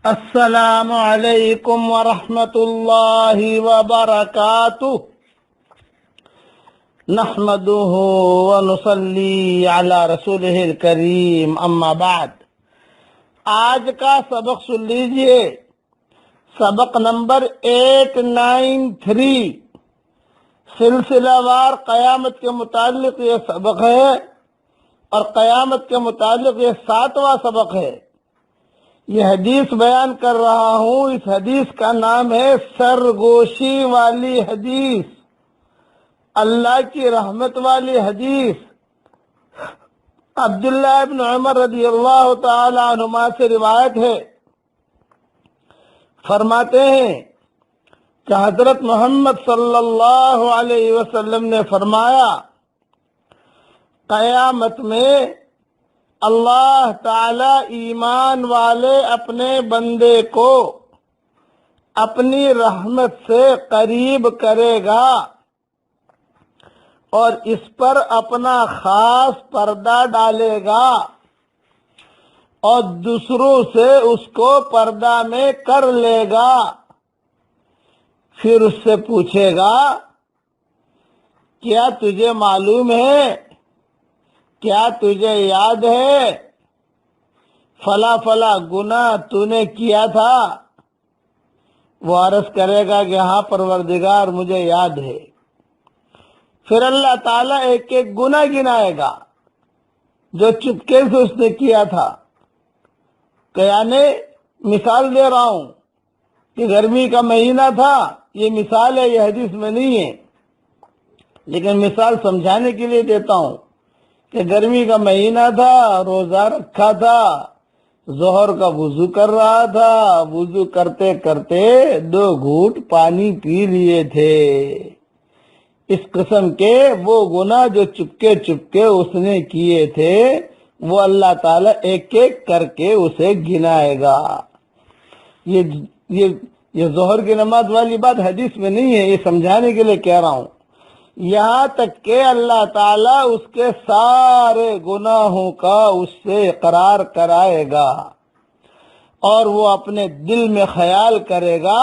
السلام علیکم ورحمۃ اللہ وبرکاتہ نحمده ونصلی علی رسولہ الکریم اما بعد۔ آج کا سبق سن لیجئے، سبق نمبر 893، سلسلہ وار قیامت کے متعلق یہ سبق ہے، اور قیامت کے متعلق یہ 7واں سبق ہے۔ یہ حدیث بیان کر رہا ہوں، اس حدیث کا نام ہے سرگوشی والی حدیث، اللہ کی رحمت والی حدیث۔ عبداللہ ابن عمر رضی اللہ تعالی عنہما سے روایت ہے، فرماتے ہیں کہ حضرت محمد صلی اللہ علیہ وسلم نے فرمایا، قیامت میں اللہ تعالی ایمان والے اپنے بندے کو اپنی رحمت سے قریب کرے گا اور اس پر اپنا خاص پردہ ڈالے گا، اور دوسروں سے اس کو پردہ میں کر لے گا۔ پھر اس سے پوچھے گا، کیا تجھے معلوم ہے، کیا تجھے یاد ہے فلاں فلاں گناہ تو نے کیا تھا؟ وہ عرض کرے گا کہ ہاں پروردگار مجھے یاد ہے۔ پھر اللہ تعالیٰ ایک ایک گناہ گنائے گا جو چپکے سے اس نے کیا تھا۔ کہ یعنی مثال دے رہا ہوں کہ گرمی کا مہینہ تھا، یہ مثال ہے، یہ حدیث میں نہیں ہے، لیکن مثال سمجھانے کے لیے دیتا ہوں کہ گرمی کا مہینہ تھا، روزہ رکھا تھا، ظہر کا وضو کر رہا تھا، وضو کرتے کرتے 2 گھونٹ پانی پی لیے تھے۔ اس قسم کے وہ گناہ جو چپکے چپکے اس نے کیے تھے، وہ اللہ تعالیٰ ایک ایک کر کے اسے گنائے گا۔ یہ ظہر کی نماز والی بات حدیث میں نہیں ہے، یہ سمجھانے کے لیے کہہ رہا ہوں۔ یہاں تک کہ اللہ تعالیٰ اس کے سارے گناہوں کا اس سے اقرار کرائے گا، اور وہ اپنے دل میں خیال کرے گا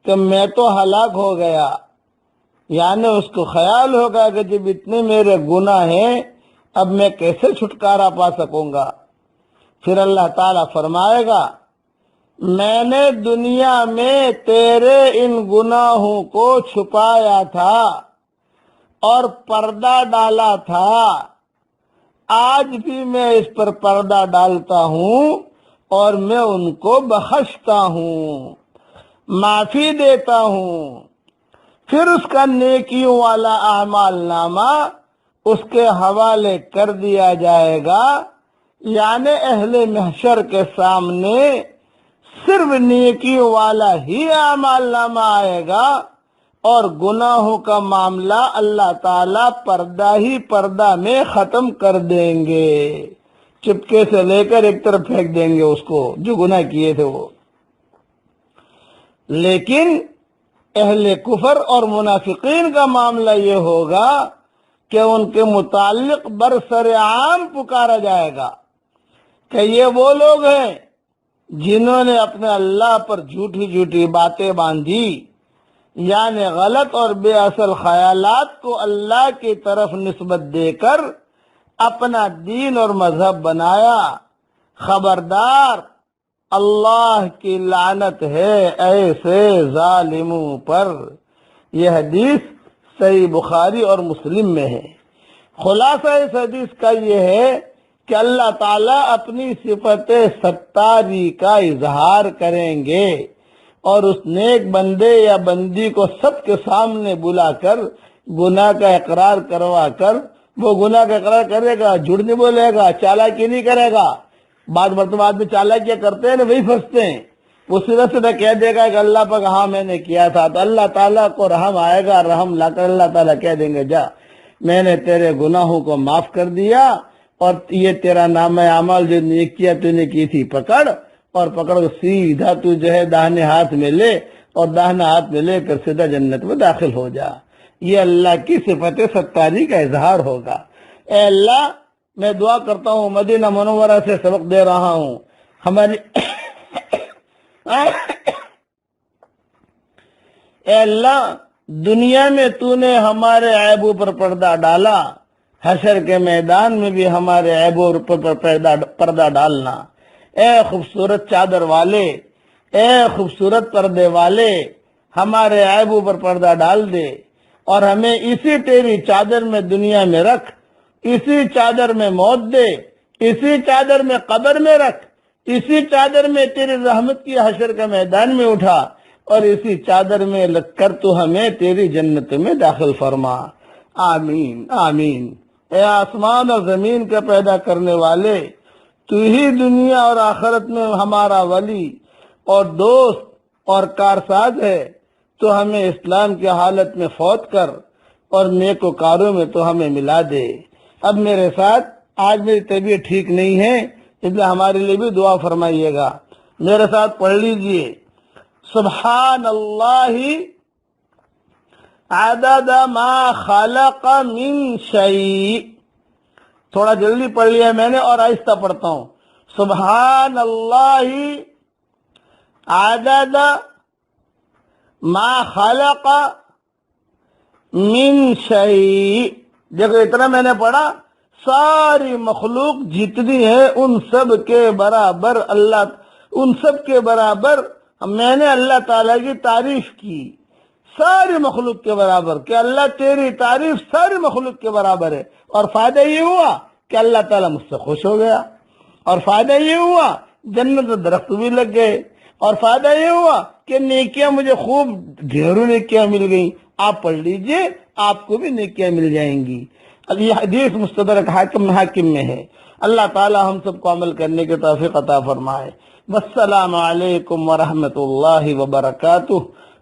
کہ میں تو ہلاک ہو گیا۔ یعنی اس کو خیال ہوگا کہ جب اتنے میرے گناہ ہیں، اب میں کیسے چھٹکارا پا سکوں گا؟ پھر اللہ تعالیٰ فرمائے گا، میں نے دنیا میں تیرے ان گناہوں کو چھپایا تھا اور پردہ ڈالا تھا، آج بھی میں اس پر پردہ ڈالتا ہوں اور میں ان کو بخشتا ہوں، معافی دیتا ہوں۔ پھر اس کا نیکیوں والا اعمال نامہ اس کے حوالے کر دیا جائے گا، یعنی اہل محشر کے سامنے صرف نیکیوں والا ہی اعمال نامہ آئے گا، اور گناہوں کا معاملہ اللہ تعالیٰ پردہ ہی پردہ میں ختم کر دیں گے، چپکے سے لے کر ایک طرف پھینک دیں گے اس کو جو گناہ کیے تھے وہ۔ لیکن اہل کفر اور منافقین کا معاملہ یہ ہوگا کہ ان کے متعلق برسر عام پکارا جائے گا کہ یہ وہ لوگ ہیں جنہوں نے اپنے اللہ پر جھوٹی جھوٹی باتیں باندھی، یعنی غلط اور بے اصل خیالات کو اللہ کی طرف نسبت دے کر اپنا دین اور مذہب بنایا۔ خبردار، اللہ کی لعنت ہے ایسے ظالموں پر۔ یہ حدیث صحیح بخاری اور مسلم میں ہے۔ خلاصہ اس حدیث کا یہ ہے کہ اللہ تعالیٰ اپنی صفت ستاری کا اظہار کریں گے، اور اس نیک بندے یا بندی کو سب کے سامنے بلا کر گناہ کا اقرار کروا کر وہ گناہ کا اقرار کرے گا، جھوٹ نہیں بولے گا، چالاکی نہیں کرے گا۔ بعض مرتبہ آدمی چالاکیاں کرتے ہیں نا، وہی پھنستے ہیں۔ وہ سیدھا کہہ دے گا کہ اللہ پاک ہاں میں نے کیا تھا، تو اللہ تعالیٰ کو رحم آئے گا، رحم لا کر اللہ تعالیٰ کہہ دیں گے، جا میں نے تیرے گناہوں کو معاف کر دیا، اور یہ تیرا نامہ اعمال جو نیکیاں تو نے کی تھی پکڑ کے سیدھا تو جو ہے داہنے ہاتھ میں لے، اور داہنا ہاتھ میں لے کر سیدھا جنت میں داخل ہو جا۔ یہ اللہ کی صفت ستاری کا اظہار ہوگا۔ اے اللہ، میں دعا کرتا ہوں، مدینہ منورہ سے سبق دے رہا ہوں، اے اللہ دنیا میں تو نے ہمارے عیبوں پر پردہ ڈالا، حشر کے میدان میں بھی ہمارے عیبوں پر پردہ ڈالنا۔ اے خوبصورت چادر والے، اے خوبصورت پردے والے، ہمارے عیبوں پر پردہ ڈال دے اور ہمیں اسی تیری چادر میں دنیا میں رکھ، اسی چادر میں موت دے، اسی چادر میں قبر میں رکھ، اسی چادر میں تیری رحمت کی حشر کے میدان میں اٹھا، اور اسی چادر میں لگ کر تو ہمیں تیری جنت میں داخل فرما۔ آمین آمین۔ اے آسمان اور زمین کا پیدا کرنے والے، تو ہی دنیا اور آخرت میں ہمارا ولی اور دوست اور کارساز ہے، تو ہمیں اسلام کی حالت میں فوت کر اور نیک وکاروں میں تو ہمیں ملا دے۔ اب میرے ساتھ، آج میری طبیعت ٹھیک نہیں ہے، اس لیے ہمارے لیے بھی دعا فرمائیے گا۔ میرے ساتھ پڑھ لیجئے، سبحان اللہ عدد ما خلق من شیء۔ تھوڑا جلدی پڑھ لیا میں نے اور آہستہ پڑھتا ہوں۔ سبحان اللہ عدد ما خلق من شیء۔ دیکھو اتنا میں نے پڑھا، ساری مخلوق جتنی ہے ان سب کے برابر اللہ، ان سب کے برابر میں نے اللہ تعالیٰ کی تعریف کی، ساری مخلوق کے برابر، کہ اللہ تیری تعریف ساری مخلوق کے برابر ہے۔ اور فائدہ یہ ہوا کہ اللہ تعالیٰ مجھ سے خوش ہو گیا، اور فائدہ یہ ہوا جنت میں درخت بھی لگ گئے، اور فائدہ یہ ہوا کہ نیکیاں مجھے خوب ڈھیروں نیکیاں مل گئیں۔ آپ پڑھ لیجئے، آپ کو بھی نیکیاں مل جائیں گی۔ یہ حدیث مستدرک حاکم میں ہے۔ اللہ تعالی ہم سب کو عمل کرنے کی توفیق عطا فرمائے۔ والسلام علیکم ورحمۃ اللہ وبرکاتہ،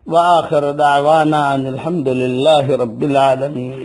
وآخر دعوانا ان الحمد للہ رب العالمین۔